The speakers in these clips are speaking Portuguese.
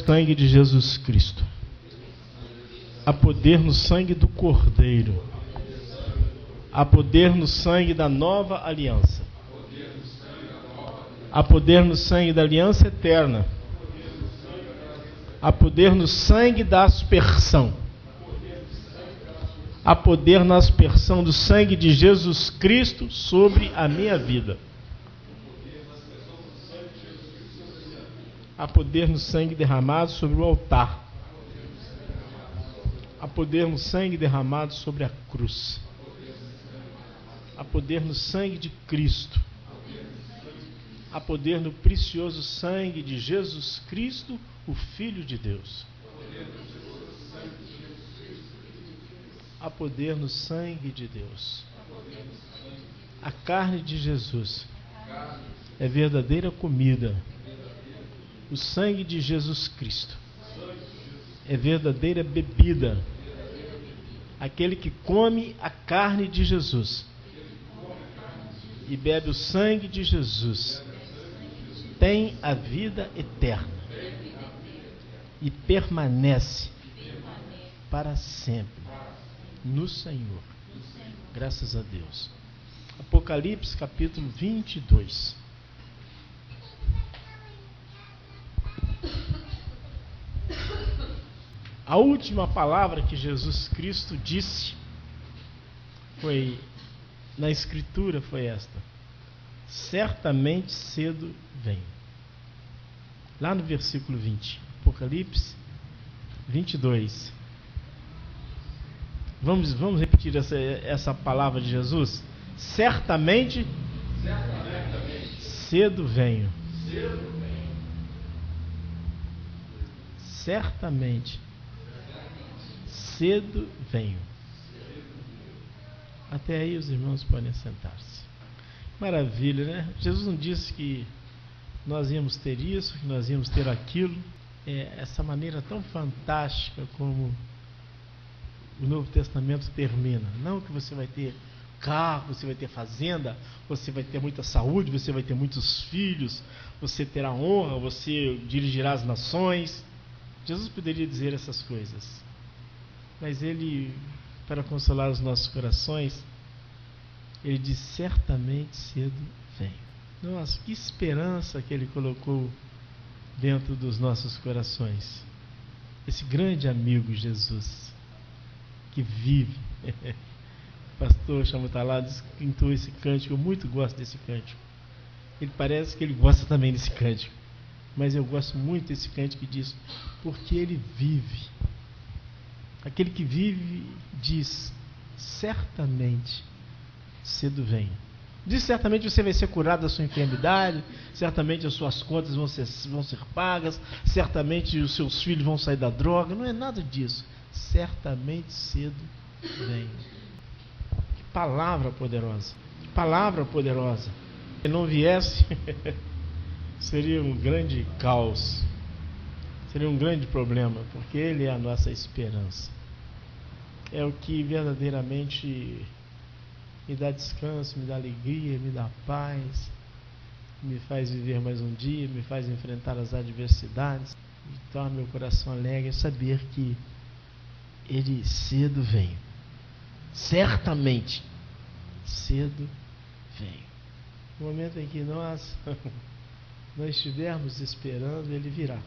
sangue de Jesus Cristo. Há poder no sangue do Cordeiro. Há poder no sangue da nova aliança. Há poder no sangue da aliança eterna. Há poder no sangue da aspersão. Há poder na aspersão do sangue de Jesus Cristo sobre a minha vida. Há poder no sangue derramado sobre o altar. Há poder no sangue derramado sobre a cruz. Há poder no sangue de Cristo. Há poder no precioso sangue de Jesus Cristo, o Filho de Deus. Há poder no sangue de Deus. A carne de Jesus é verdadeira comida. O sangue de Jesus Cristo é verdadeira bebida. Aquele que come a carne de Jesus e bebe o sangue de Jesus tem a vida eterna e permanece para sempre no Senhor. Graças a Deus. Apocalipse capítulo 22. A última palavra que Jesus Cristo disse foi na Escritura foi esta: certamente cedo venho. Lá no versículo 20, Apocalipse 22. Vamos repetir essa palavra de Jesus? Certamente cedo venho. Certamente cedo venho. Até aí os irmãos podem sentar-se. Maravilha, né? Jesus não disse que nós íamos ter isso, que nós íamos ter aquilo. Essa maneira tão fantástica como o Novo Testamento termina. Não que você vai ter carro, você vai ter fazenda, você vai ter muita saúde, você vai ter muitos filhos, você terá honra, você dirigirá as nações. Jesus poderia dizer essas coisas, mas ele, para consolar os nossos corações, ele diz: certamente cedo venho. Nossa, que esperança que ele colocou dentro dos nossos corações. Esse grande amigo Jesus, que vive. O pastor Chamutalá cantou esse cântico, eu muito gosto desse cântico. Ele parece que ele gosta também desse cântico, mas eu gosto muito desse cântico que diz: porque ele vive. Aquele que vive diz: certamente cedo venho. Diz: certamente você vai ser curado da sua enfermidade, certamente as suas contas vão ser pagas, certamente os seus filhos vão sair da droga. Não é nada disso. Certamente cedo venho. Que palavra poderosa. Que palavra poderosa. Se não viesse, seria um grande caos. Seria um grande problema, porque Ele é a nossa esperança. É o que verdadeiramente me dá descanso, me dá alegria, me dá paz, me faz viver mais um dia, me faz enfrentar as adversidades, me torna meu coração alegre saber que Ele cedo vem. Certamente cedo vem. No momento em que nós não estivermos esperando, Ele virá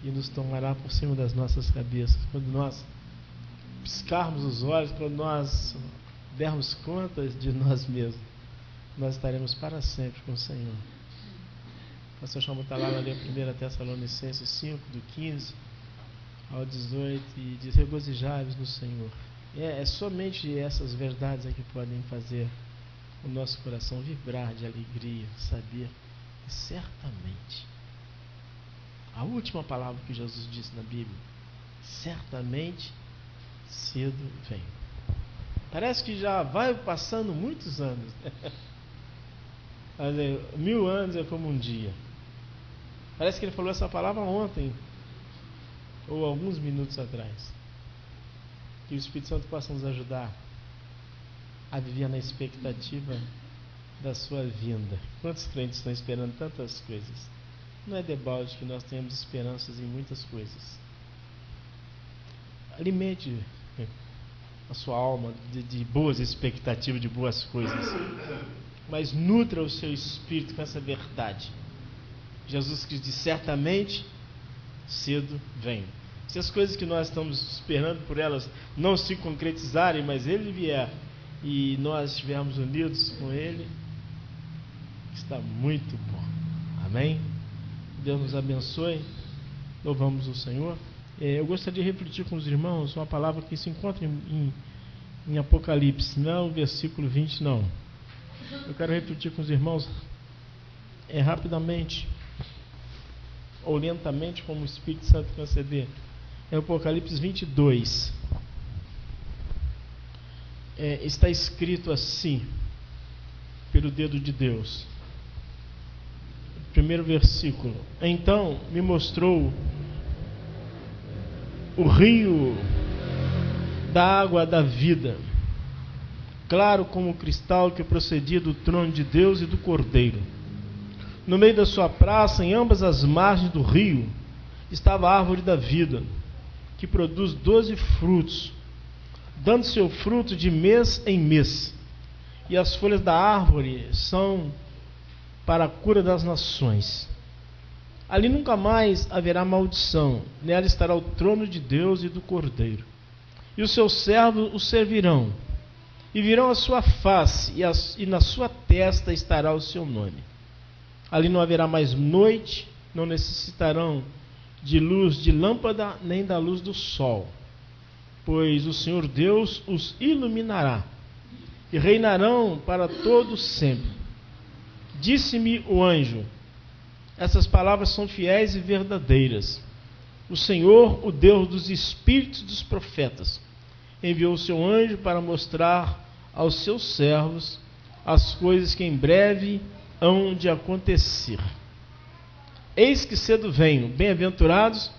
e nos tomará por cima das nossas cabeças. Quando nós piscarmos os olhos, quando nós dermos conta de nós mesmos, nós estaremos para sempre com o Senhor. O pastor Chamutalá lê 1 Tessalonicenses 5, do 15 ao 18, e diz: regozijai-vos no Senhor. É somente essas verdades que podem fazer o nosso coração vibrar de alegria, saber que certamente, a última palavra que Jesus disse na Bíblia, certamente cedo vem. Parece que já vai passando muitos anos. 1000 anos é como um dia. Parece que ele falou essa palavra ontem, ou alguns minutos atrás. Que o Espírito Santo possa nos ajudar a viver na expectativa da sua vinda. Quantos crentes estão esperando tantas coisas? Não é debalde que nós temos esperanças em muitas coisas. Alimente a sua alma de boas expectativas, de boas coisas, mas nutra o seu espírito com essa verdade. Jesus Cristo diz: certamente cedo venho. Se as coisas que nós estamos esperando por elas não se concretizarem, mas Ele vier e nós estivermos unidos com Ele, está muito bom. Amém? Deus nos abençoe. Louvamos o Senhor. Eu gostaria de refletir com os irmãos uma palavra que se encontra em Apocalipse, não o versículo 20, não. Eu quero refletir com os irmãos rapidamente ou lentamente, como o Espírito Santo conceder. É Apocalipse 22. Está escrito assim, pelo dedo de Deus. Primeiro versículo: então me mostrou o rio da água da vida, claro como cristal, que procedia do trono de Deus e do Cordeiro. No meio da sua praça, em ambas as margens do rio, estava a árvore da vida, que produz 12 frutos, dando seu fruto de mês em mês. E as folhas da árvore são para a cura das nações. Ali nunca mais haverá maldição, nela estará o trono de Deus e do Cordeiro. E os seus servos o servirão, e virão a sua face, e na sua testa estará o seu nome. Ali não haverá mais noite, não necessitarão de luz de lâmpada, nem da luz do sol, pois o Senhor Deus os iluminará, e reinarão para todo sempre. Disse-me o anjo: essas palavras são fiéis e verdadeiras. O Senhor, o Deus dos espíritos dos profetas, enviou o seu anjo para mostrar aos seus servos as coisas que em breve hão de acontecer. Eis que cedo venho, bem-aventurados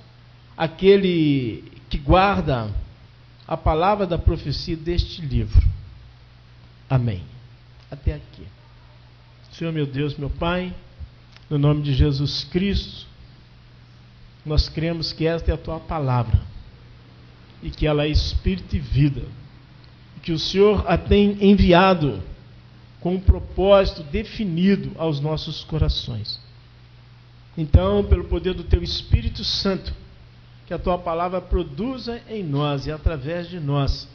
aquele que guarda a palavra da profecia deste livro. Amém. Até aqui. Senhor meu Deus, meu Pai, no nome de Jesus Cristo, nós cremos que esta é a Tua palavra, e que ela é espírito e vida, e que o Senhor a tem enviado com um propósito definido aos nossos corações. Então, pelo poder do Teu Espírito Santo, que a Tua palavra produza em nós e através de nós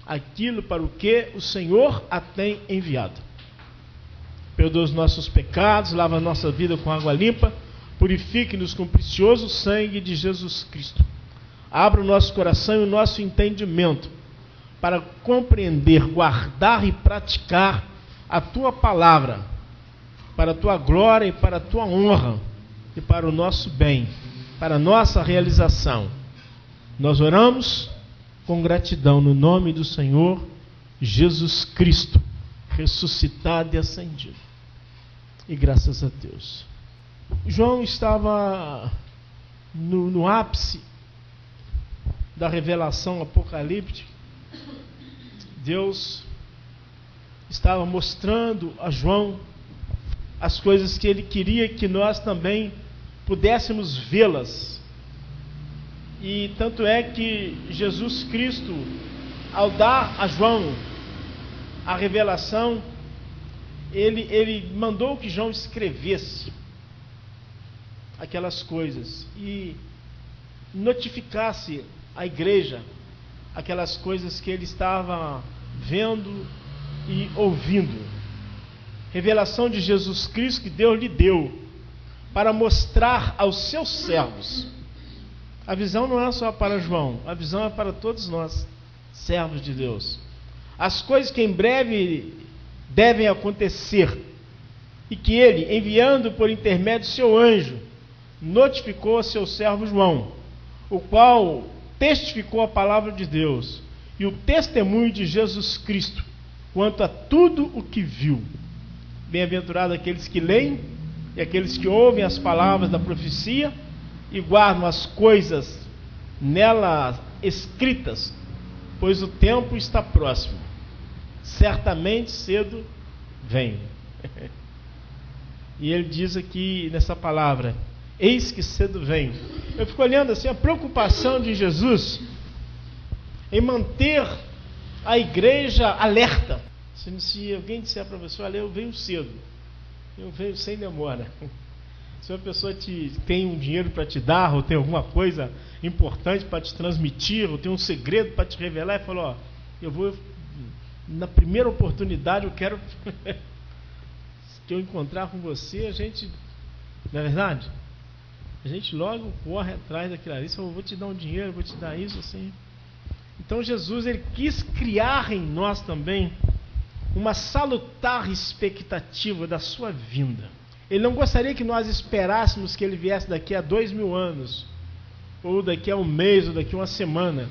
aquilo para o que o Senhor a tem enviado. Perdoa os nossos pecados, lava a nossa vida com água limpa, purifique-nos com o precioso sangue de Jesus Cristo. Abra o nosso coração e o nosso entendimento para compreender, guardar e praticar a Tua palavra, para a Tua glória e para a Tua honra, e para o nosso bem, para a nossa realização. Nós oramos com gratidão no nome do Senhor Jesus Cristo, ressuscitado e ascendido. E graças a Deus. João estava no ápice da revelação apocalíptica. Deus estava mostrando a João as coisas que ele queria que nós também pudéssemos vê-las. E tanto é que Jesus Cristo, ao dar a João a revelação, ele mandou que João escrevesse aquelas coisas e notificasse à igreja aquelas coisas que ele estava vendo e ouvindo. Revelação de Jesus Cristo que Deus lhe deu para mostrar aos seus servos. A visão não é só para João, a visão é para todos nós, servos de Deus. As coisas que em breve devem acontecer e que ele, enviando por intermédio do seu anjo, notificou a seu servo João, o qual testificou a palavra de Deus e o testemunho de Jesus Cristo quanto a tudo o que viu. Bem-aventurados aqueles que leem e aqueles que ouvem as palavras da profecia e guardam as coisas nela escritas, pois o tempo está próximo. Certamente cedo vem. E ele diz aqui nessa palavra Eis que cedo venho. Eu fico olhando assim, a preocupação de Jesus em manter a igreja alerta. Se alguém disser para você, olha, eu venho cedo, eu venho sem demora. Se uma pessoa tem um dinheiro para te dar, ou tem alguma coisa importante para te transmitir, ou tem um segredo para te revelar, e fala, ó, eu vou, na primeira oportunidade, eu quero que eu encontrar com você, a gente, não é verdade? A gente logo corre atrás daquilo ali, eu vou te dar um dinheiro, vou te dar isso, assim. Então Jesus, ele quis criar em nós também uma salutar expectativa da sua vinda. Ele não gostaria que nós esperássemos que ele viesse daqui a 2000 anos, ou daqui a um mês, ou daqui a uma semana.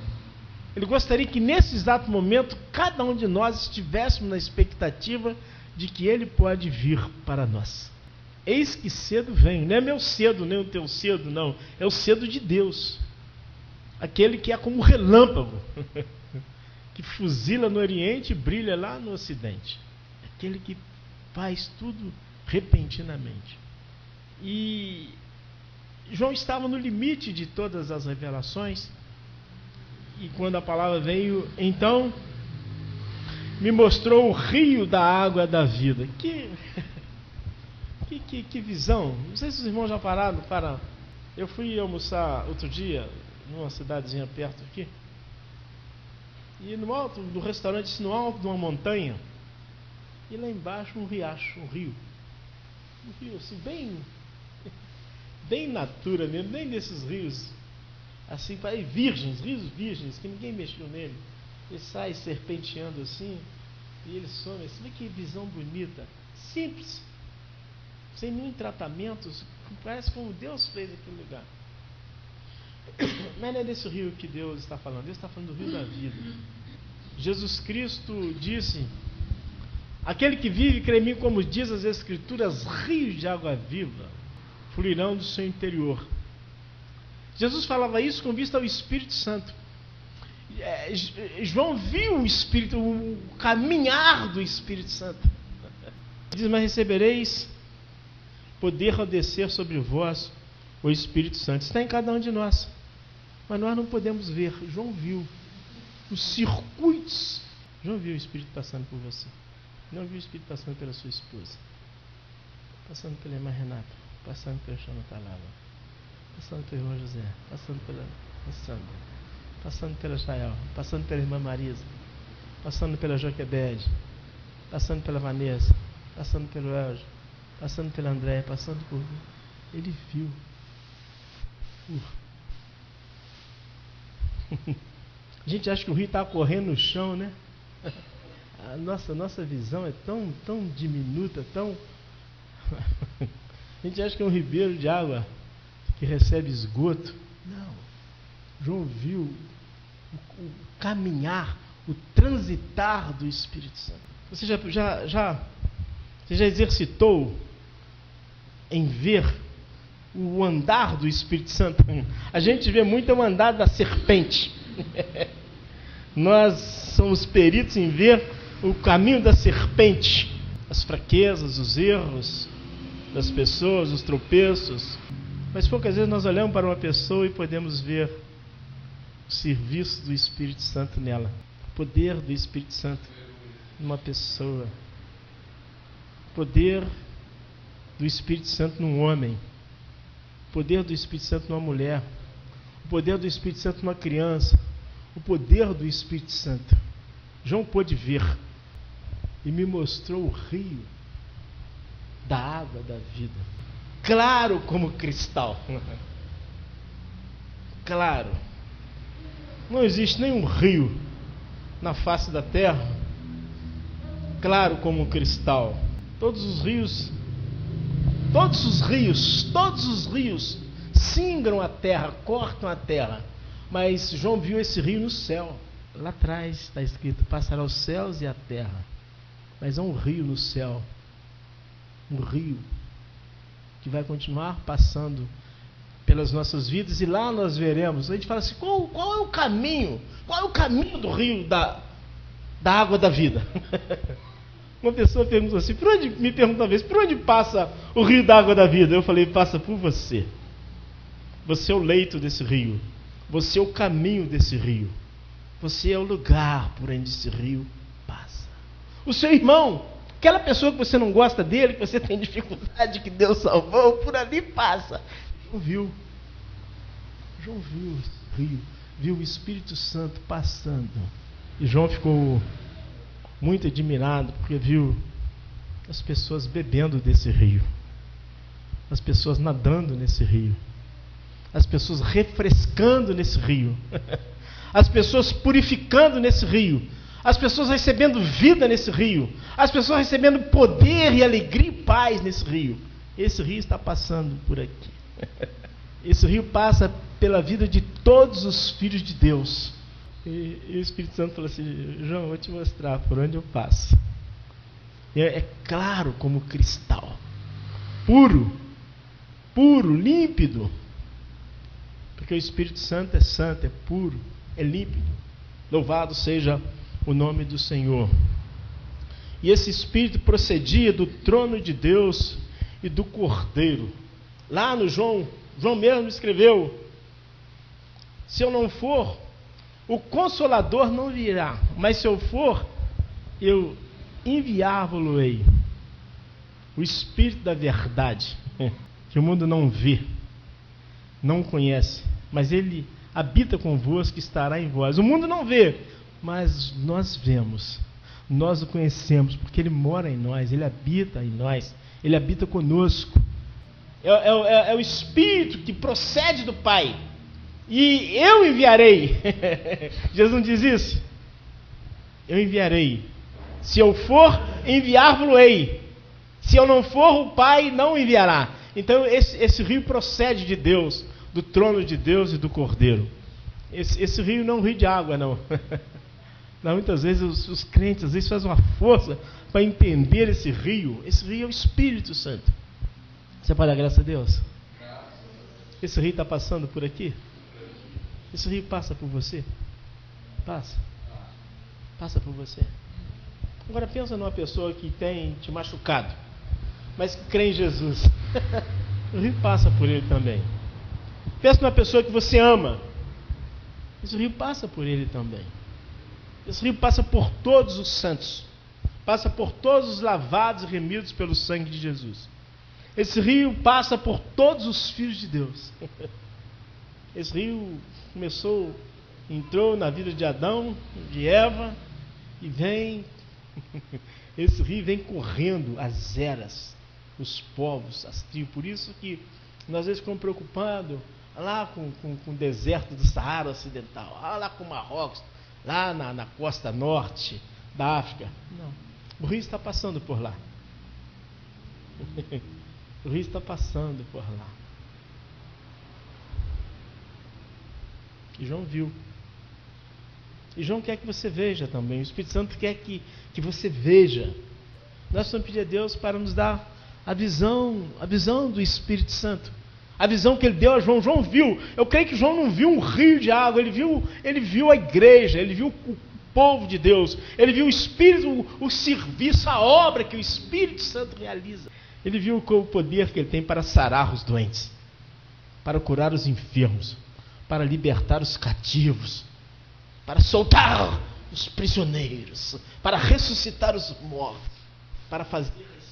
Ele gostaria que nesse exato momento, cada um de nós estivéssemos na expectativa de que ele pode vir para nós. Eis que cedo venho. Não é meu cedo, nem o teu cedo, não. É o cedo de Deus. Aquele que é como um relâmpago, que fuzila no Oriente e brilha lá no Ocidente. Aquele que faz tudo repentinamente. E João estava no limite de todas as revelações. E quando a palavra veio, então me mostrou o rio da água da vida. Que visão. Não sei se os irmãos já pararam para... Eu fui almoçar outro dia numa cidadezinha perto aqui, e no alto do restaurante, no alto de uma montanha, e lá embaixo um riacho, um rio assim, bem natura mesmo, bem desses rios assim, rios virgens, que ninguém mexeu nele. Ele sai serpenteando assim, e ele some. Você vê que visão bonita, simples, sem nenhum tratamento, parece como Deus fez aquele lugar. Mas não é desse rio que Deus está falando. Deus está falando do rio da vida. Jesus Cristo disse: aquele que vive e crê em mim, como diz as Escrituras, rios de água viva fluirão do seu interior. Jesus falava isso com vista ao Espírito Santo. João viu o Espírito, o caminhar do Espírito Santo. Diz: mas recebereis poder ao descer sobre vós o Espírito Santo. Está em cada um de nós, mas nós não podemos ver. João viu os circuitos. João viu o Espírito passando por você. Não viu o Espírito passando pela sua esposa, passando pela irmã Renata, passando pelo Chama Talava, passando pelo irmão José, passando pela Sandra, passando pela Jael, passando pela irmã Marisa, passando pela Joquebede, passando pela Vanessa, passando pelo Eljo, passando pela André, passando por mim. Ele viu. A gente acha que o rio está correndo no chão, né? A nossa visão é tão diminuta, tão... A gente acha que é um ribeiro de água que recebe esgoto. Não. João viu o caminhar, o transitar do Espírito Santo. Você já exercitou em ver o andar do Espírito Santo? A gente vê muito o andar da serpente. Nós somos peritos em ver o caminho da serpente, as fraquezas, os erros das pessoas, os tropeços. Mas poucas vezes nós olhamos para uma pessoa e podemos ver o serviço do Espírito Santo nela, o poder do Espírito Santo numa pessoa, o poder do Espírito Santo num homem, o poder do Espírito Santo numa mulher, o poder do Espírito Santo numa criança, o poder do Espírito Santo. João pôde ver e me mostrou o rio da água da vida, claro como cristal. Claro. Não existe nenhum rio na face da terra claro como um cristal. Todos os rios singram a terra, cortam a terra. Mas João viu esse rio no céu. Lá atrás está escrito: passará os céus e a terra. Mas há um rio no céu, um rio que vai continuar passando pelas nossas vidas, e lá nós veremos. A gente fala assim: qual é o caminho? Qual é o caminho do rio da água da vida? Uma pessoa perguntou assim, me perguntou uma vez: por onde passa o rio da água da vida? Eu falei: passa por você. Você é o leito desse rio. Você é o caminho desse rio. Você é o lugar por onde esse rio passa. O seu irmão, aquela pessoa que você não gosta dele, que você tem dificuldade, que Deus salvou, por ali passa. João viu esse rio, viu o Espírito Santo passando. E João ficou muito admirado, porque viu as pessoas bebendo desse rio, as pessoas nadando nesse rio, as pessoas refrescando nesse rio, as pessoas purificando nesse rio, as pessoas recebendo vida nesse rio, as pessoas recebendo poder e alegria e paz nesse rio. Esse rio está passando por aqui. Esse rio passa pela vida de todos os filhos de Deus. E o Espírito Santo falou assim: João, eu vou te mostrar por onde eu passo. É claro como cristal, puro, límpido, porque o Espírito Santo, é puro, é límpido. Louvado seja o nome do Senhor. E esse Espírito procedia do trono de Deus e do Cordeiro. Lá no João mesmo escreveu: se eu não for, o Consolador não virá, mas se eu for, eu enviar-vos-ei o Espírito da verdade, que o mundo não vê, não conhece, mas ele habita convosco, estará em vós. O mundo não vê, mas nós vemos, nós o conhecemos, porque ele mora em nós, ele habita em nós, ele habita conosco. É o Espírito que procede do Pai. E eu enviarei. Jesus não diz isso? Eu enviarei. Se eu for, enviar-vos-ei. Se eu não for, o Pai não enviará. Então esse rio procede de Deus, do trono de Deus e do Cordeiro. Esse rio não é um rio de água, não. Não, muitas vezes os crentes às vezes fazem uma força para entender esse rio. Esse rio é o Espírito Santo. Você pode dar graça a Deus? Esse rio está passando por aqui? Esse rio passa por você? Passa por você. Agora pensa numa pessoa que tem te machucado, mas que crê em Jesus. O rio passa por ele também. Pensa numa pessoa que você ama. Esse rio passa por ele também. Esse rio passa por todos os santos. Passa por todos os lavados e remidos pelo sangue de Jesus. Esse rio passa por todos os filhos de Deus. Esse rio entrou na vida de Adão, de Eva, e esse rio vem correndo as eras, os povos, as tribos. Por isso que nós às vezes ficamos preocupados lá com o deserto do Saara Ocidental, lá com Marrocos, lá na costa norte da África. Não, o rio está passando por lá. O rio está passando por lá. E João viu. E João quer que você veja também. O Espírito Santo quer que você veja. Nós precisamos pedir a Deus para nos dar a visão do Espírito Santo. A visão que ele deu a João. João viu. Eu creio que João não viu um rio de água. Ele viu a igreja. Ele viu o povo de Deus. Ele viu o Espírito, o serviço, a obra que o Espírito Santo realiza. Ele viu o poder que ele tem para sarar os doentes, para curar os enfermos, para libertar os cativos, para soltar os prisioneiros, para ressuscitar os mortos, para fazer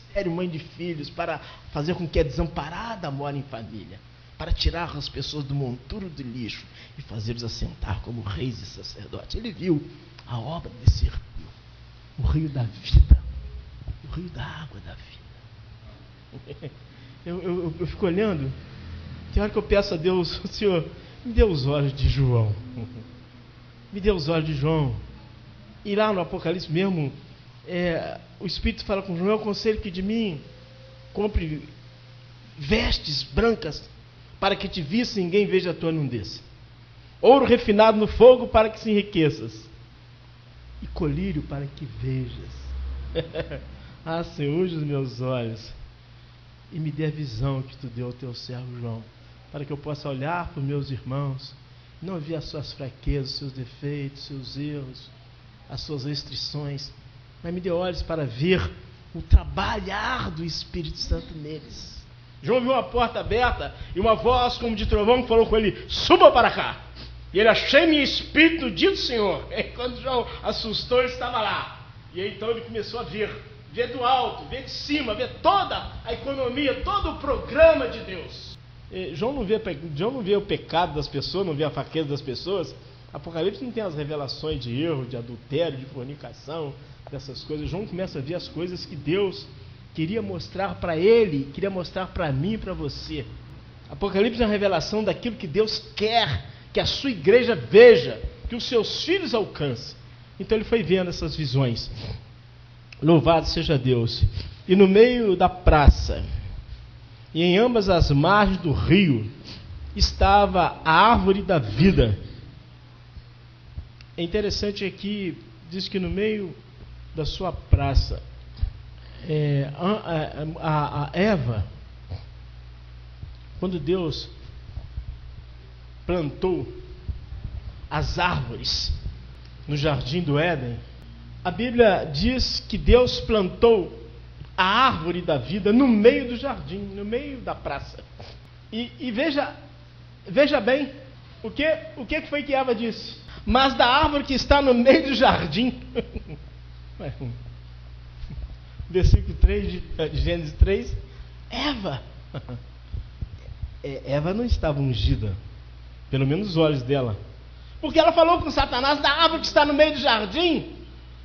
estéril mãe de filhos, para fazer com que a desamparada more em família, para tirar as pessoas do monturo do lixo e fazê-los assentar como reis e sacerdotes. Ele viu a obra desse rio, o rio da vida, o rio da água da vida. Eu fico olhando, tem hora que eu peço a Deus: Senhor, me dê os olhos de João. Me dê os olhos de João. E lá no Apocalipse mesmo, o Espírito fala com João: eu aconselho que de mim compre vestes brancas, para que te visse e ninguém veja a tua nudez. Ouro refinado no fogo, para que se enriqueças. E colírio, para que vejas. Ah, Senhor, use os meus olhos e me dê a visão que tu deu ao teu servo João, para que eu possa olhar para os meus irmãos, não ver as suas fraquezas, seus defeitos, seus erros, as suas restrições, mas me dê olhos para ver o trabalhar do Espírito Santo neles, João viu uma porta aberta e uma voz como de trovão que falou com ele: suba para cá. E ele: achei-me em espírito, dito Senhor. E quando João assustou, ele estava lá. E aí, então ele começou a ver do alto, ver de cima, ver toda a economia, todo o programa de Deus. João não vê o pecado das pessoas, não vê a fraqueza das pessoas. Apocalipse não tem as revelações de erro, de adultério, de fornicação, dessas coisas. João começa a ver as coisas que Deus queria mostrar para ele, queria mostrar para mim e para você. Apocalipse é uma revelação daquilo que Deus quer que a sua igreja veja, que os seus filhos alcancem. Então ele foi vendo essas visões. Louvado seja Deus. E no meio da praça, e em ambas as margens do rio, estava a árvore da vida. É interessante aqui, diz que no meio da sua praça, a Eva, quando Deus plantou as árvores no jardim do Éden, a Bíblia diz que Deus plantou a árvore da vida no meio do jardim, no meio da praça. E veja bem, o que foi que Eva disse? Mas da árvore que está no meio do jardim. Versículo 3 de Gênesis 3. Eva não estava ungida, pelo menos os olhos dela, porque ela falou com Satanás: da árvore que está no meio do jardim,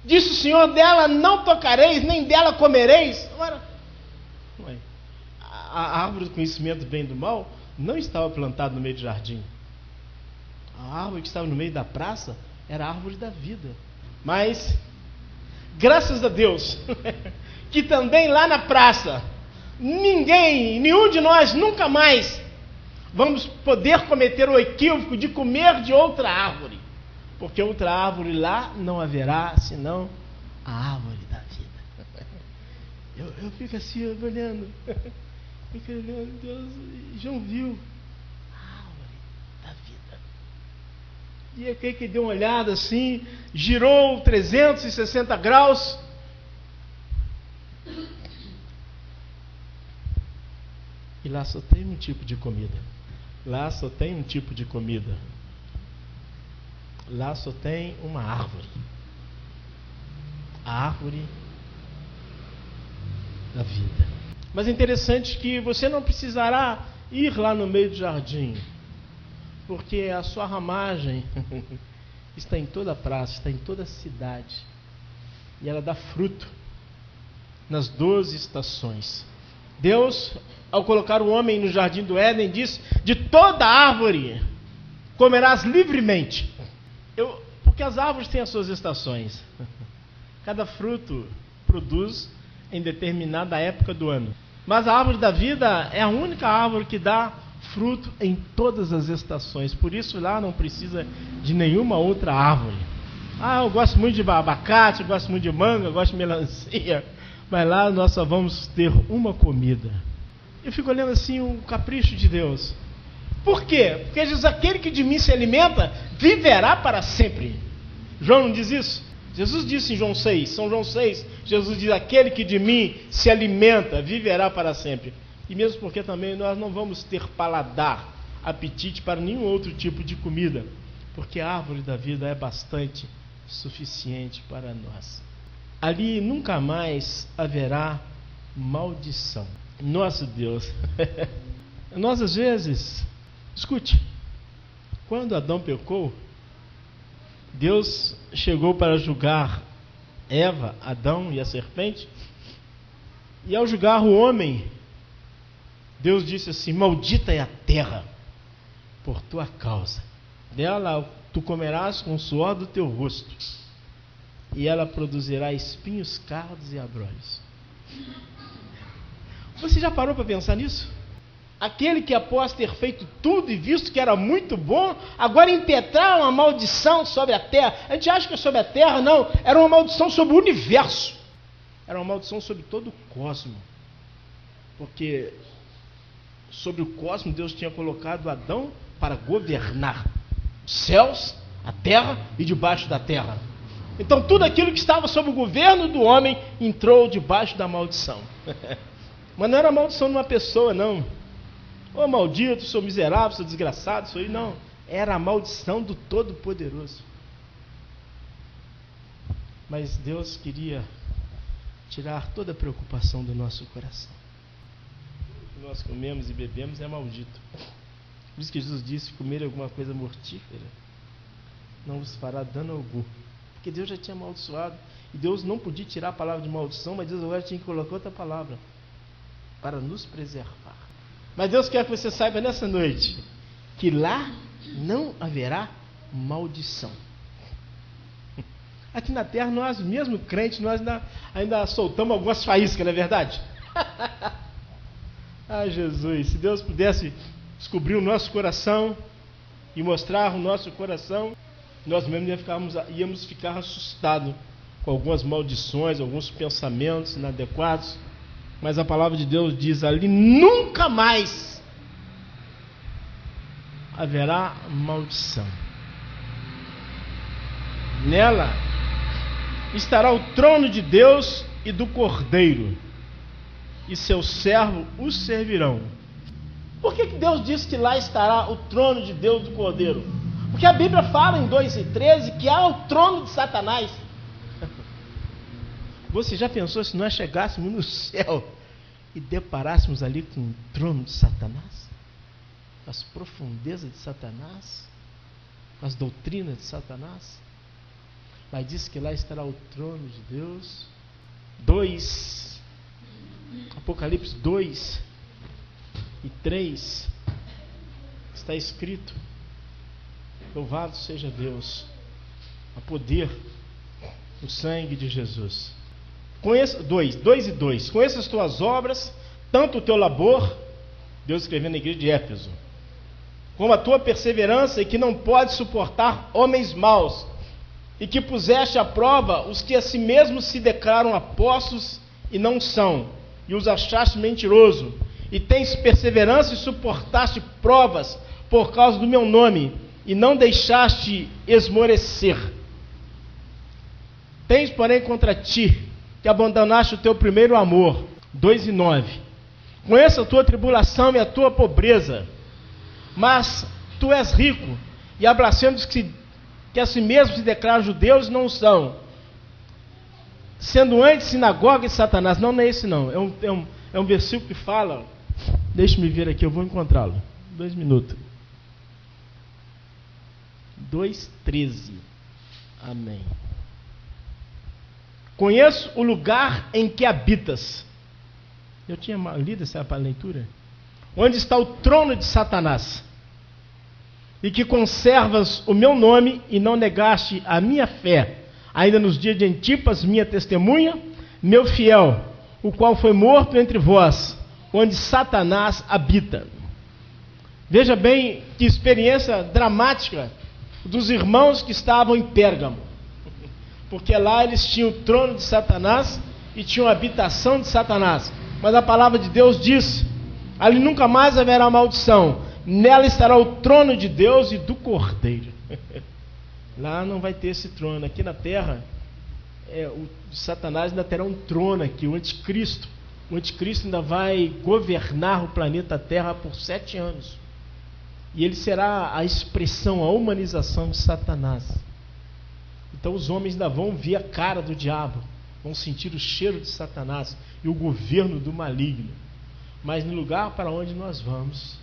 disse o Senhor, dela não tocareis, nem dela comereis. Agora, a árvore do conhecimento do bem e do mal não estava plantada no meio do jardim. A árvore que estava no meio da praça era a árvore da vida. Mas, graças a Deus, que também lá na praça, nenhum de nós nunca mais vamos poder cometer o equívoco de comer de outra árvore. Porque outra árvore lá não haverá, senão a árvore da vida. Eu fico assim, olhando. Fico olhando, Deus, João viu a árvore da vida. E aquele que deu uma olhada assim, girou 360 graus. E lá só tem um tipo de comida. Lá só tem um tipo de comida. Lá só tem uma árvore. A árvore da vida. Mas é interessante que você não precisará ir lá no meio do jardim, porque a sua ramagem está em toda a praça, está em toda a cidade. E ela dá fruto nas 12 estações. Deus, ao colocar o homem no jardim do Éden, disse: de toda árvore comerás livremente. Porque as árvores têm as suas estações. Cada fruto produz em determinada época do ano. Mas a árvore da vida é a única árvore que dá fruto em todas as estações. Por isso lá não precisa de nenhuma outra árvore. Eu gosto muito de abacate, eu gosto muito de manga, eu gosto de melancia. Mas lá nós só vamos ter uma comida. Eu fico olhando assim o capricho de Deus. Por quê? Porque Jesus: aquele que de mim se alimenta viverá para sempre. João não diz isso? Jesus disse em João 6, São João 6, Jesus diz: aquele que de mim se alimenta viverá para sempre. E mesmo porque também nós não vamos ter paladar, apetite para nenhum outro tipo de comida, porque a árvore da vida é bastante suficiente para nós. Ali nunca mais haverá maldição. Nosso Deus. Nós às vezes, escute, quando Adão pecou, Deus chegou para julgar Eva, Adão e a serpente, e ao julgar o homem, Deus disse assim: maldita é a terra por tua causa, dela tu comerás com o suor do teu rosto, e ela produzirá espinhos, cardos e abrolhos. Você já parou para pensar nisso? Aquele que após ter feito tudo e visto que era muito bom, agora impetrar uma maldição sobre a terra. A gente acha que é sobre a terra, não. Era uma maldição sobre o universo. Era uma maldição sobre todo o cosmos. Porque sobre o cosmos Deus tinha colocado Adão para governar os céus, a terra e debaixo da terra. Então tudo aquilo que estava sob o governo do homem entrou debaixo da maldição. Mas não era maldição de uma pessoa, não. Ô maldito, sou miserável, sou desgraçado, sou aí, não. Era a maldição do Todo-Poderoso. Mas Deus queria tirar toda a preocupação do nosso coração. O que nós comemos e bebemos é maldito. Por isso que Jesus disse: comer alguma coisa mortífera não vos fará dano algum. Porque Deus já tinha amaldiçoado. E Deus não podia tirar a palavra de maldição, mas Deus agora tinha que colocar outra palavra para nos preservar. Mas Deus quer que você saiba nessa noite que lá não haverá maldição. Aqui na terra, nós mesmo crentes, nós ainda soltamos algumas faíscas, não é verdade? Ah, Jesus, se Deus pudesse descobrir o nosso coração e mostrar o nosso coração, nós mesmos íamos ficar assustados com algumas maldições, alguns pensamentos inadequados. Mas a palavra de Deus diz ali: nunca mais haverá maldição. Nela estará o trono de Deus e do Cordeiro, e seus servos o servirão. Por que Deus diz que lá estará o trono de Deus e do Cordeiro? Porque a Bíblia fala em 2:13 que há o trono de Satanás. Você já pensou se nós chegássemos no céu e deparássemos ali com o trono de Satanás? Com as profundezas de Satanás? Com as doutrinas de Satanás? Mas diz que lá estará o trono de Deus. Apocalipse 2:3 está escrito: louvado seja Deus, a poder o sangue de Jesus. 2:2. Conheça as tuas obras, tanto o teu labor, Deus escrevendo na igreja de Éfeso, como a tua perseverança, e que não pode suportar homens maus, e que puseste à prova os que a si mesmos se declaram apóstolos e não são, e os achaste mentiroso, e tens perseverança e suportaste provas por causa do meu nome, e não deixaste esmorecer. Tens, porém, contra ti que abandonaste o teu primeiro amor. 2:9. Conheço a tua tribulação e a tua pobreza, mas tu és rico, e há blasfemos que a si mesmos se declaram judeus, não são, sendo antes sinagoga de Satanás. Não é esse não, é um versículo que fala, deixe-me ver aqui, eu vou encontrá-lo, 2 minutos. 2:13. Amém. Conheço o lugar em que habitas. Eu tinha lido essa leitura. Onde está o trono de Satanás, e que conservas o meu nome e não negaste a minha fé, ainda nos dias de Antipas, minha testemunha, meu fiel, o qual foi morto entre vós, onde Satanás habita. Veja bem que experiência dramática dos irmãos que estavam em Pérgamo, porque lá eles tinham o trono de Satanás e tinham a habitação de Satanás. Mas a palavra de Deus diz: ali nunca mais haverá maldição, nela estará o trono de Deus e do Cordeiro. Lá não vai ter esse trono. Aqui na terra, o Satanás ainda terá um trono aqui, o anticristo. O anticristo ainda vai governar o planeta Terra por 7 anos. E ele será a expressão, a humanização de Satanás. Então os homens ainda vão ver a cara do diabo, vão sentir o cheiro de Satanás e o governo do maligno. Mas no lugar para onde nós vamos,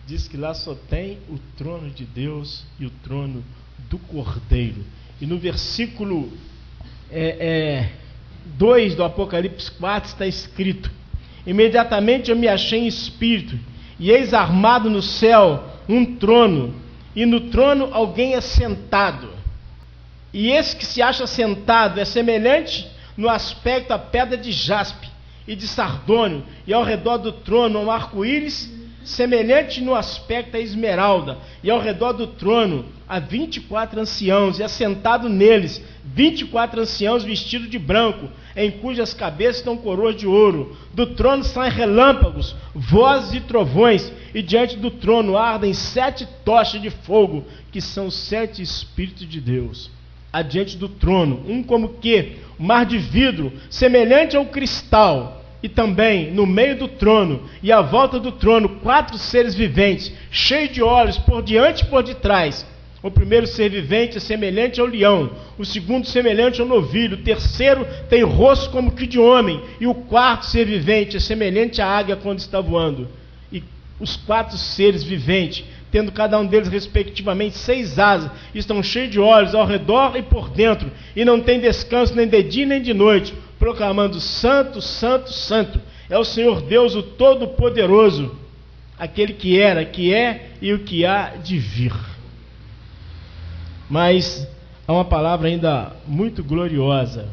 diz que lá só tem o trono de Deus e o trono do Cordeiro. E no versículo 2 do Apocalipse 4 está escrito: imediatamente eu me achei em espírito, e eis armado no céu um trono, e no trono alguém assentado. E esse que se acha sentado é semelhante no aspecto à pedra de jaspe e de sardônio, e ao redor do trono um arco-íris, semelhante no aspecto à esmeralda, e ao redor do trono há 24 anciãos, e assentado neles 24 anciãos vestidos de branco, em cujas cabeças estão coroas de ouro. Do trono saem relâmpagos, vozes e trovões, e diante do trono ardem 7 tochas de fogo, que são 7 Espíritos de Deus. Adiante do trono, um como que mar de vidro, semelhante ao cristal, e também no meio do trono e à volta do trono 4 seres viventes, cheios de olhos por diante e por detrás. O primeiro ser vivente é semelhante ao leão, o segundo semelhante ao novilho, o terceiro tem rosto como que de homem, e o quarto ser vivente é semelhante à águia quando está voando. E os 4 seres viventes, tendo cada um deles respectivamente 6 asas, estão cheios de olhos ao redor e por dentro, e não tem descanso nem de dia nem de noite, proclamando: Santo, Santo, Santo, é o Senhor Deus, o Todo-Poderoso, aquele que era, que é e o que há de vir. Mas há uma palavra ainda muito gloriosa.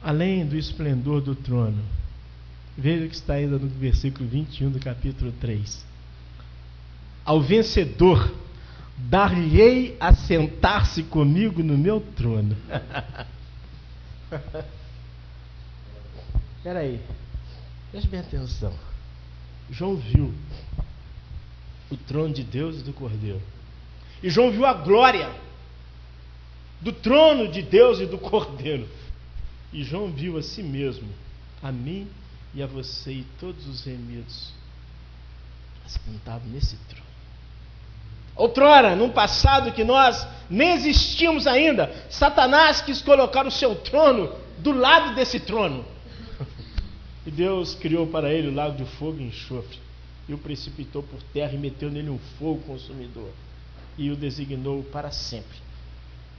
Além do esplendor do trono, veja o que está ainda no versículo 21 do capítulo 3. Ao vencedor, dar-lhe-ei a sentar-se comigo no meu trono. Espera aí, preste bem atenção. João viu o trono de Deus e do Cordeiro. E João viu a glória do trono de Deus e do Cordeiro. E João viu a si mesmo, a mim e a você e todos os remidos assentados nesse trono. Outrora, num passado que nós nem existíamos ainda, Satanás quis colocar o seu trono do lado desse trono. E Deus criou para ele o lago de fogo e enxofre, e o precipitou por terra e meteu nele um fogo consumidor, e o designou para sempre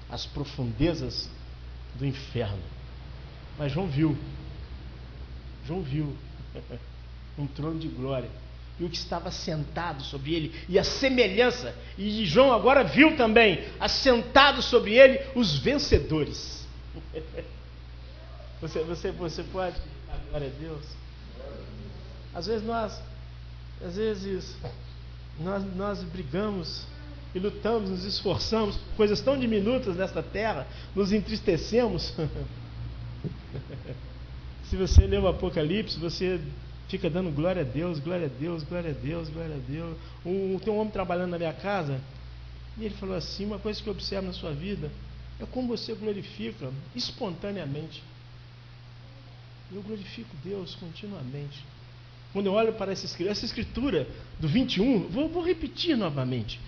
as profundezas do inferno. Mas João viu um trono de glória, e o que estava sentado sobre ele, e a semelhança, e João agora viu também, assentados sobre ele, os vencedores. Você pode dar glória a Deus? Às vezes nós brigamos e lutamos, nos esforçamos, coisas tão diminutas nesta terra, nos entristecemos. Se você lê o Apocalipse, você fica dando glória a Deus, glória a Deus, glória a Deus, glória a Deus. Tem um homem trabalhando na minha casa, e ele falou assim: uma coisa que eu observo na sua vida é como você glorifica espontaneamente. Eu glorifico Deus continuamente. Quando eu olho para essa escritura do 21, vou repetir novamente.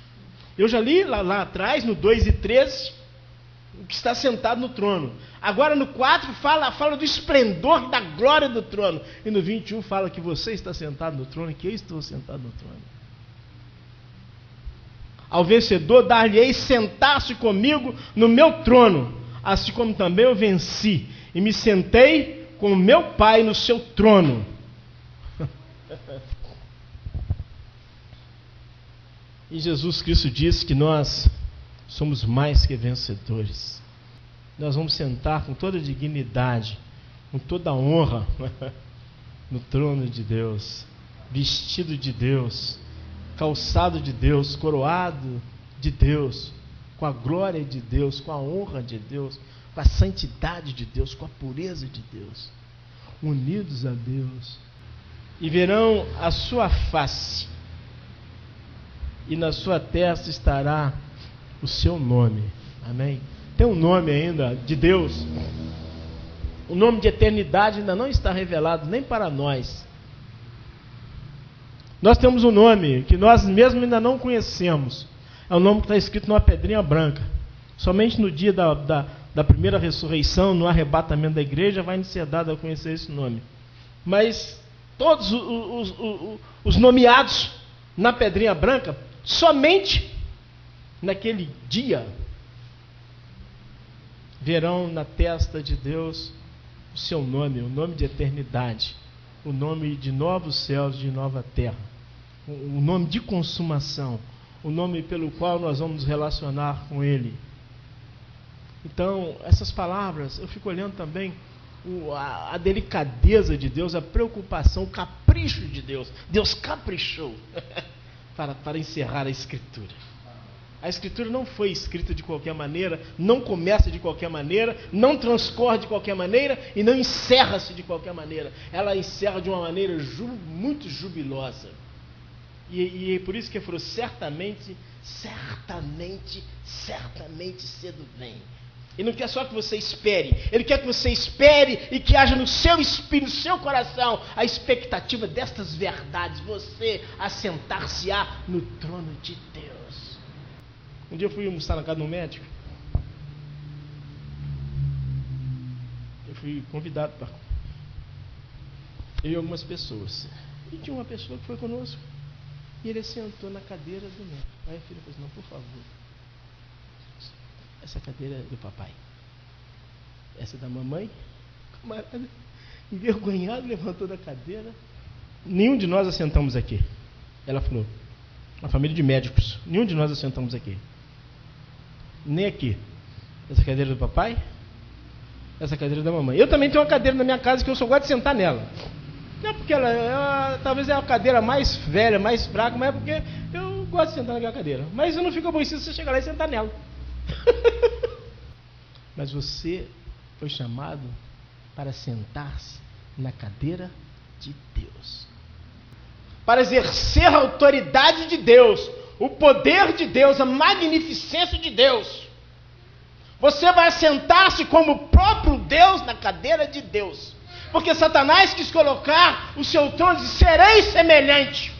Eu já li lá atrás, no 2 e 13, o que está sentado no trono. Agora no 4 fala do esplendor da glória do trono. E no 21 fala que você está sentado no trono e que eu estou sentado no trono. Ao vencedor dar-lhe-ei sentar-se comigo no meu trono, assim como também eu venci e me sentei com o meu Pai no seu trono. E Jesus Cristo disse que nós somos mais que vencedores. Nós vamos sentar com toda dignidade, com toda honra, no trono de Deus, vestido de Deus, calçado de Deus, coroado de Deus, com a glória de Deus, com a honra de Deus, com a santidade de Deus, com a pureza de Deus, unidos a Deus. E verão a sua face, e na sua testa estará o seu nome. Amém? Tem um nome ainda de Deus. O nome de eternidade ainda não está revelado nem para nós. Nós temos um nome que nós mesmos ainda não conhecemos. É um nome que está escrito numa pedrinha branca. Somente no dia da primeira ressurreição, no arrebatamento da igreja, vai nos ser dado a conhecer esse nome. Mas todos os nomeados na pedrinha branca, somente naquele dia, verão na testa de Deus o seu nome, o nome de eternidade, o nome de novos céus, de nova terra, o nome de consumação, o nome pelo qual nós vamos nos relacionar com Ele. Então, essas palavras, eu fico olhando também a delicadeza de Deus, a preocupação, o capricho de Deus. Deus caprichou para encerrar a Escritura. A Escritura não foi escrita de qualquer maneira, não começa de qualquer maneira, não transcorre de qualquer maneira e não encerra-se de qualquer maneira. Ela encerra de uma maneira muito jubilosa. E é por isso que ele falou: certamente cedo vem. Ele não quer só que você espere, Ele quer que você espere e que haja no seu espírito, no seu coração, a expectativa destas verdades, você assentar-se-á no trono de Deus. Um dia eu fui almoçar na casa de um médico, eu fui convidado para eu e algumas pessoas, e tinha uma pessoa que foi conosco, e ele sentou na cadeira do médico. Aí a filha falou assim: não, por favor, essa cadeira é do papai, essa é da mamãe. O camarada, envergonhado, levantou da cadeira. Nenhum de nós assentamos aqui. Ela falou: uma família de médicos, nenhum de nós assentamos aqui, nem aqui. Essa cadeira é do papai, essa cadeira é da mamãe. Eu também tenho uma cadeira na minha casa que eu só gosto de sentar nela. Não é porque ela talvez é a cadeira mais velha, mais fraca, mas é porque eu gosto de sentar naquela cadeira. Mas eu não fico aborrecido se você chegar lá e sentar nela. Mas você foi chamado para sentar-se na cadeira de Deus, para exercer a autoridade de Deus, o poder de Deus, a magnificência de Deus. Você vai sentar-se como o próprio Deus na cadeira de Deus, porque Satanás quis colocar o seu trono e disse: serei semelhante.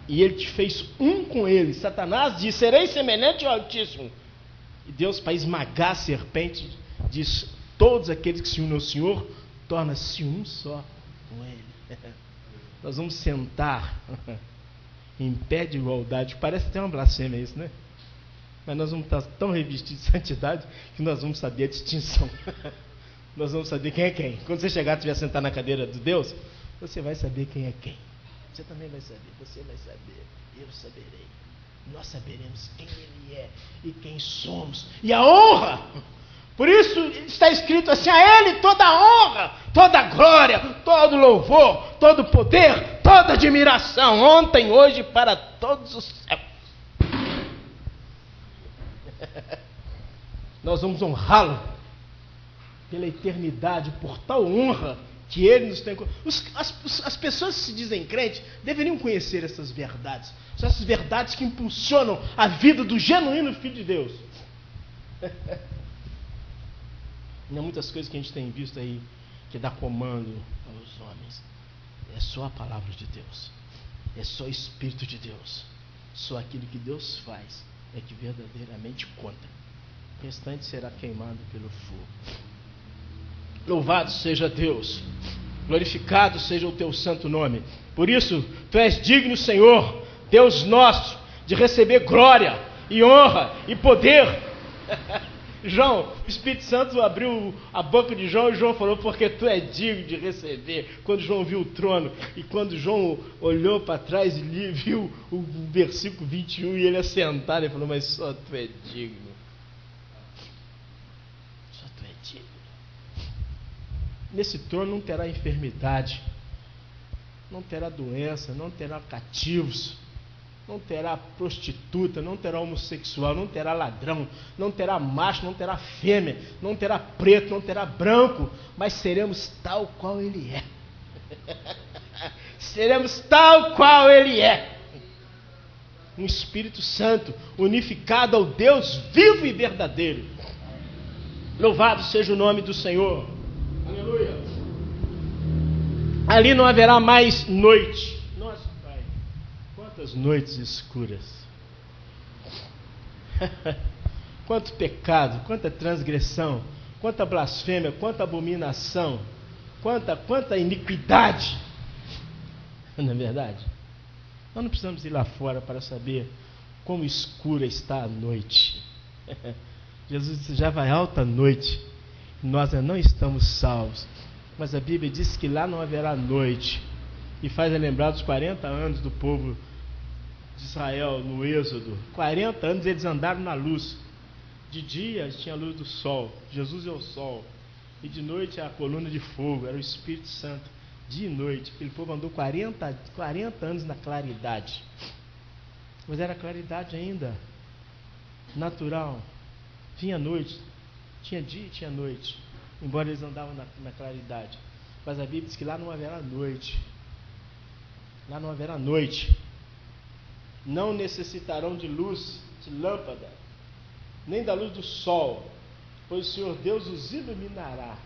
E ele te fez um com ele. Satanás disse: serei semelhante ao Altíssimo. E Deus, para esmagar a serpente, diz: todos aqueles que se unem ao Senhor, torna-se um só com Ele. Nós vamos sentar em pé de igualdade. Parece até uma blasfêmia isso, né? Mas nós vamos estar tão revestidos de santidade que nós vamos saber a distinção. Nós vamos saber quem é quem. Quando você chegar e estiver sentado na cadeira de Deus, você vai saber quem é quem. Você também vai saber, você vai saber, eu saberei. Nós saberemos quem Ele é e quem somos. E a honra, por isso está escrito assim: a Ele toda a honra, toda a glória, todo louvor, todo poder, toda admiração, ontem, hoje, para todos os séculos. Nós vamos honrá-lo pela eternidade, por tal honra que Ele nos tem. As pessoas que se dizem crentes deveriam conhecer essas verdades. São essas verdades que impulsionam a vida do genuíno Filho de Deus. Não há muitas coisas que a gente tem visto aí que dá comando aos homens. É só a palavra de Deus, é só o Espírito de Deus, só aquilo que Deus faz é que verdadeiramente conta. O restante será queimado pelo fogo. Louvado seja Deus, glorificado seja o teu santo nome. Por isso, tu és digno, Senhor, Deus nosso, de receber glória e honra e poder. João, o Espírito Santo abriu a boca de João e João falou: porque tu é digno de receber. Quando João viu o trono e quando João olhou para trás e viu o versículo 21 e ele assentado, ele falou: mas só tu é digno. Só tu é digno. Nesse trono não terá enfermidade, não terá doença, não terá cativos, não terá prostituta, não terá homossexual, não terá ladrão, não terá macho, não terá fêmea, não terá preto, não terá branco, mas seremos tal qual Ele é. Seremos tal qual Ele é. Um Espírito Santo unificado ao Deus vivo e verdadeiro. Louvado seja o nome do Senhor. Aleluia. Ali não haverá mais noite. Nossa, Pai, quantas noites escuras. Quanto pecado, quanta transgressão, quanta blasfêmia, quanta abominação, quanta iniquidade. Não é verdade? Nós não precisamos ir lá fora para saber como escura está a noite. Jesus disse: já vai alta noite, nós não estamos salvos. Mas a Bíblia diz que lá não haverá noite. E faz lembrar dos 40 anos do povo de Israel no Êxodo. 40 anos eles andaram na luz. De dia tinha a luz do sol, Jesus é o sol. E de noite a coluna de fogo, era o Espírito Santo. Dia e noite, aquele povo andou 40 anos na claridade. Mas era claridade ainda natural. Vinha noite, tinha dia e tinha noite, embora eles andavam na claridade. Mas a Bíblia diz que lá não haverá noite. Lá não haverá noite. Não necessitarão de luz, de lâmpada, nem da luz do sol, pois o Senhor Deus os iluminará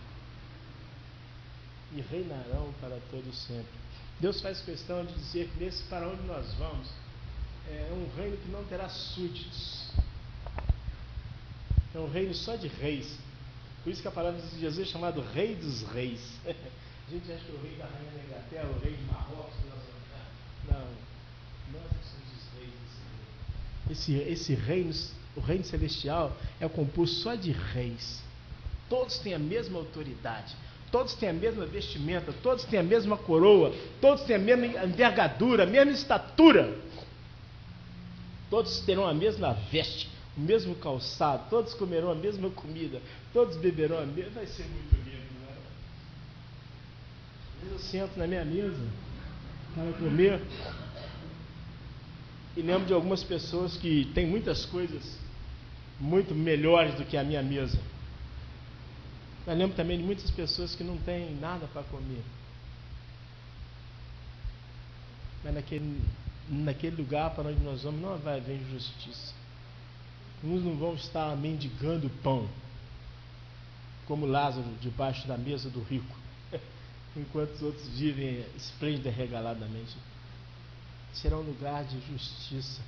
e reinarão para todo sempre. Deus faz questão de dizer que nesse para onde nós vamos é um reino que não terá súditos, é um reino só de reis. Por isso que a palavra de Jesus é chamado Rei dos Reis. A gente acha que o rei da rainha da Inglaterra, o rei de Marrocos, não, nós somos os reis desse reino. Esse reino, o reino celestial, é composto só de reis. Todos têm a mesma autoridade, todos têm a mesma vestimenta, todos têm a mesma coroa, todos têm a mesma envergadura, a mesma estatura. Todos terão a mesma veste, o mesmo calçado, todos comerão a mesma comida, todos beberão a mesma. Vai ser muito lindo, né? Às vezes eu sento na minha mesa para comer e lembro de algumas pessoas que têm muitas coisas muito melhores do que a minha mesa. Mas lembro também de muitas pessoas que não têm nada para comer. Mas naquele lugar para onde nós vamos não vai haver injustiça. Uns não vão estar mendigando pão, como Lázaro debaixo da mesa do rico, enquanto os outros vivem esplêndida e regaladamente. Será um lugar de justiça.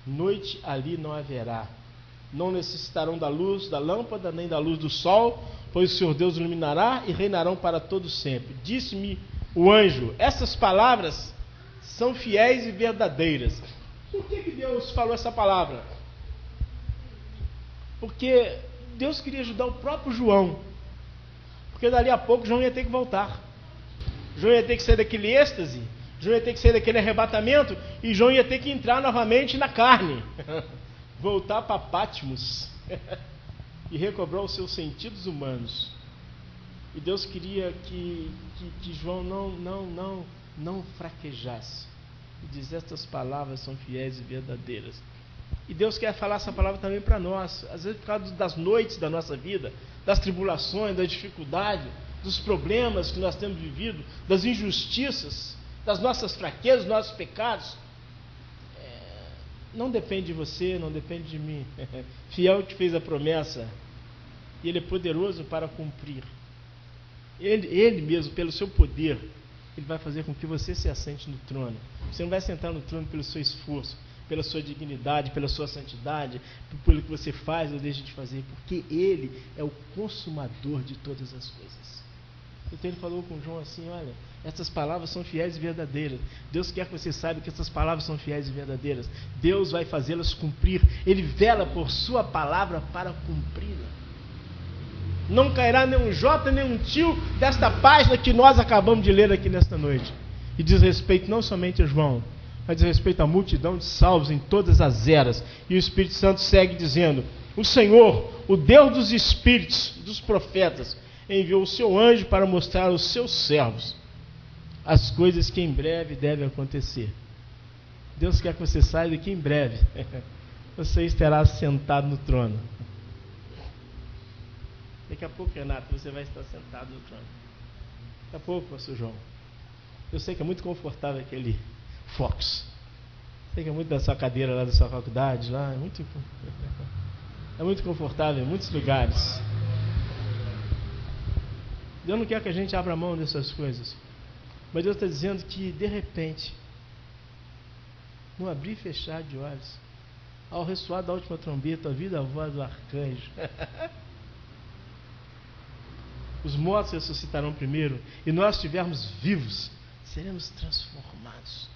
Noite ali não haverá. Não necessitarão da luz da lâmpada, nem da luz do sol, pois o Senhor Deus iluminará e reinarão para todo sempre. Disse-me o anjo: essas palavras são fiéis e verdadeiras. Por que Deus falou essa palavra? Porque Deus queria ajudar o próprio João. Porque dali a pouco João ia ter que voltar. João ia ter que sair daquele êxtase, João ia ter que sair daquele arrebatamento, e João ia ter que entrar novamente na carne. Voltar para Patmos e recobrar os seus sentidos humanos. E Deus queria que João não fraquejasse. E diz: estas palavras são fiéis e verdadeiras. E Deus quer falar essa palavra também para nós. Às vezes por causa das noites da nossa vida, das tribulações, da dificuldade, dos problemas que nós temos vivido, das injustiças, das nossas fraquezas, dos nossos pecados. Não depende de você, não depende de mim. Fiel que fez a promessa, e Ele é poderoso para cumprir. Ele mesmo, pelo seu poder, Ele vai fazer com que você se assente no trono. Você não vai sentar no trono pelo seu esforço, pela sua dignidade, pela sua santidade, pelo que você faz ou deixa de fazer, porque Ele é o consumador de todas as coisas. Então Ele falou com João assim: olha, essas palavras são fiéis e verdadeiras. Deus quer que você saiba que essas palavras são fiéis e verdadeiras. Deus vai fazê-las cumprir. Ele vela por sua palavra para cumpri-la. Não cairá nenhum jota, nenhum tio desta página que nós acabamos de ler aqui nesta noite. E diz respeito não somente a João, mas diz respeito à multidão de salvos em todas as eras. E o Espírito Santo segue dizendo: o Senhor, o Deus dos espíritos, dos profetas, enviou o seu anjo para mostrar aos seus servos as coisas que em breve devem acontecer. Deus quer que você saiba que em breve você estará sentado no trono. Daqui a pouco, Renato, você vai estar sentado no trono. Daqui a pouco, pastor João. Eu sei que é muito confortável aquele Fox. Sei que é muito da sua cadeira lá da sua faculdade, lá, é muito confortável em muitos lugares. Deus não quer que a gente abra mão dessas coisas. Mas Deus está dizendo que, de repente, no abrir e fechar de olhos, ao ressoar da última trombeta, ouvir a voz do arcanjo, os mortos ressuscitarão primeiro, e nós estivermos vivos, seremos transformados.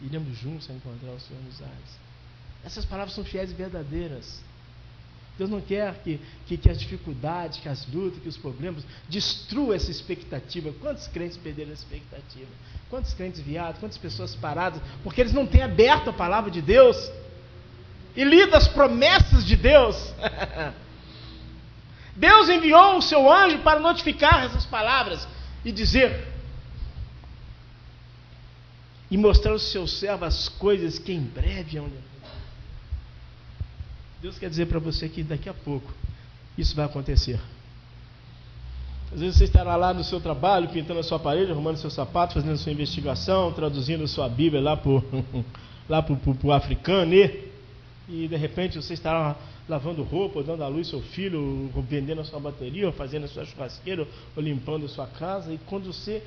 Iremos juntos a encontrar o Senhor nos ares. Essas palavras são fiéis e verdadeiras. Deus não quer que as dificuldades, que as lutas, que os problemas destruam essa expectativa. Quantos crentes perderam a expectativa? Quantos crentes viados? Quantas pessoas paradas? Porque eles não têm aberto a palavra de Deus e lido as promessas de Deus. Deus enviou o seu anjo para notificar essas palavras e dizer, e mostrar aos seus servos as coisas que em breve hão de acontecer. Deus quer dizer para você que daqui a pouco isso vai acontecer. Às vezes você estará lá no seu trabalho, pintando a sua parede, arrumando seu sapato, fazendo a sua investigação, traduzindo a sua Bíblia lá para o africano, e de repente você está lavando roupa, ou dando à luz seu filho, ou vendendo a sua bateria, ou fazendo a sua churrasqueira, ou limpando a sua casa, e quando você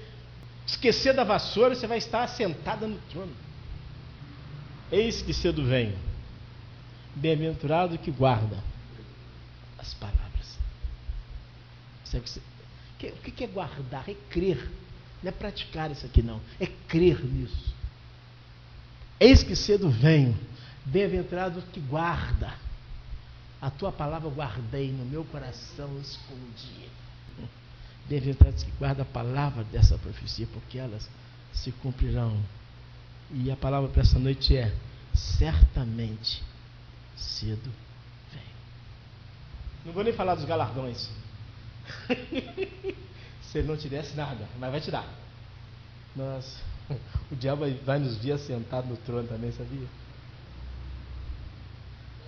esquecer da vassoura, você vai estar assentada no trono. Eis que cedo venho. Bem-aventurado que guarda as palavras. O que é guardar? É crer. Não é praticar isso aqui não. É crer nisso. Eis que cedo venho. Bem-aventurado que guarda. A tua palavra guardei no meu coração, escondi. Bem-aventurados que guardam a palavra dessa profecia, porque elas se cumprirão. E a palavra para essa noite é: certamente cedo vem. Não vou nem falar dos galardões. Se ele não te desse nada, mas vai te dar. O diabo vai nos ver sentado no trono também, sabia?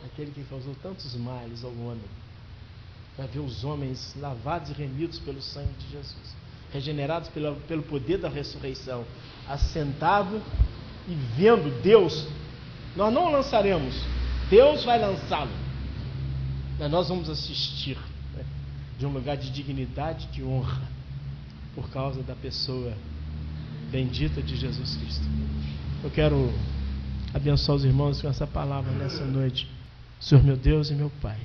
Aquele que causou tantos males ao homem vai ver os homens lavados e remidos pelo sangue de Jesus, regenerados pelo poder da ressurreição, assentado e vendo Deus. Nós não o lançaremos, Deus vai lançá-lo, mas nós vamos assistir, né, de um lugar de dignidade, de honra, por causa da pessoa bendita de Jesus Cristo. Eu quero abençoar os irmãos com essa palavra nessa noite. Senhor meu Deus e meu Pai,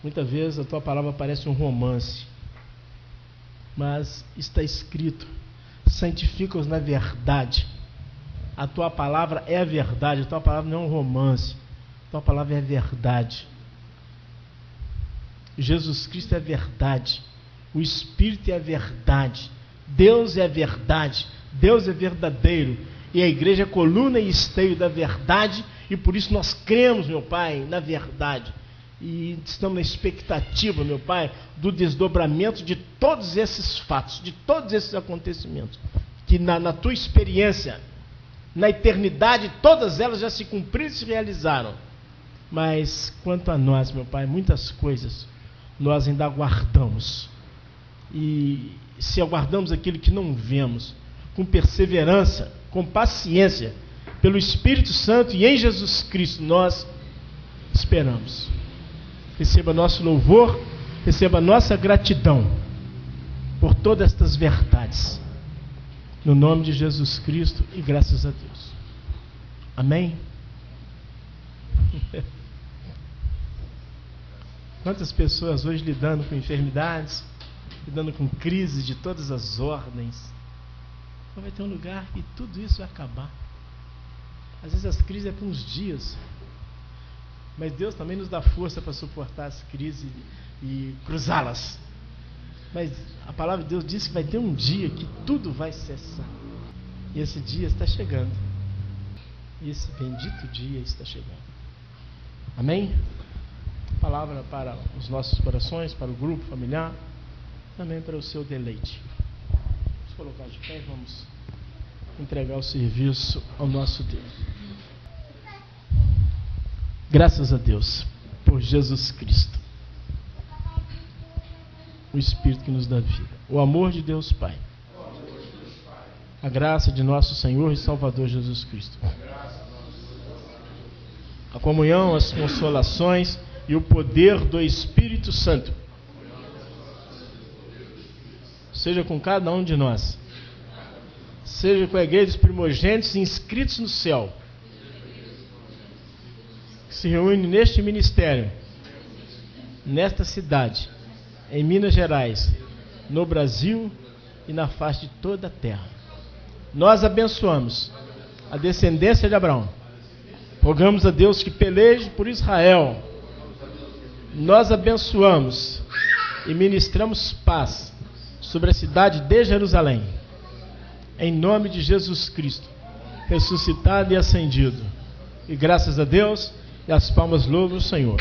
muitas vezes a tua palavra parece um romance, mas está escrito: santifica-os na verdade. A tua palavra é a verdade, a tua palavra não é um romance, a tua palavra é a verdade. Jesus Cristo é a verdade, o Espírito é a verdade, Deus é a verdade, Deus é verdadeiro, e a igreja é coluna e esteio da verdade, e por isso nós cremos, meu Pai, na verdade. E estamos na expectativa, meu Pai, do desdobramento de todos esses fatos, de todos esses acontecimentos, que na tua experiência, na eternidade, todas elas já se cumpriram e se realizaram. Mas quanto a nós, meu Pai, muitas coisas nós ainda aguardamos. E se aguardamos aquilo que não vemos, com perseverança, com paciência, pelo Espírito Santo e em Jesus Cristo, nós esperamos. Receba nosso louvor, receba nossa gratidão por todas estas verdades. No nome de Jesus Cristo e graças a Deus. Amém? Quantas pessoas hoje lidando com enfermidades, lidando com crises de todas as ordens. Então vai ter um lugar que tudo isso vai acabar. Às vezes as crises é por uns dias, mas Deus também nos dá força para suportar as crises e cruzá-las. Mas a palavra de Deus diz que vai ter um dia que tudo vai cessar. E esse dia está chegando. E esse bendito dia está chegando. Amém? Palavra para os nossos corações, para o grupo familiar, também para o seu deleite. Vamos colocar de pé e vamos entregar o serviço ao nosso Deus. Graças a Deus por Jesus Cristo, o Espírito que nos dá vida, o amor de Deus Pai, a graça de nosso Senhor e Salvador Jesus Cristo, a comunhão, as consolações e o poder do Espírito Santo seja com cada um de nós, seja com a igreja dos primogênitos inscritos no céu, que se reúne neste ministério, nesta cidade, em Minas Gerais, no Brasil e na face de toda a terra. Nós abençoamos a descendência de Abraão. Rogamos a Deus que peleje por Israel. Nós abençoamos e ministramos paz sobre a cidade de Jerusalém. Em nome de Jesus Cristo, ressuscitado e ascendido. E graças a Deus, e as palmas louvam o Senhor.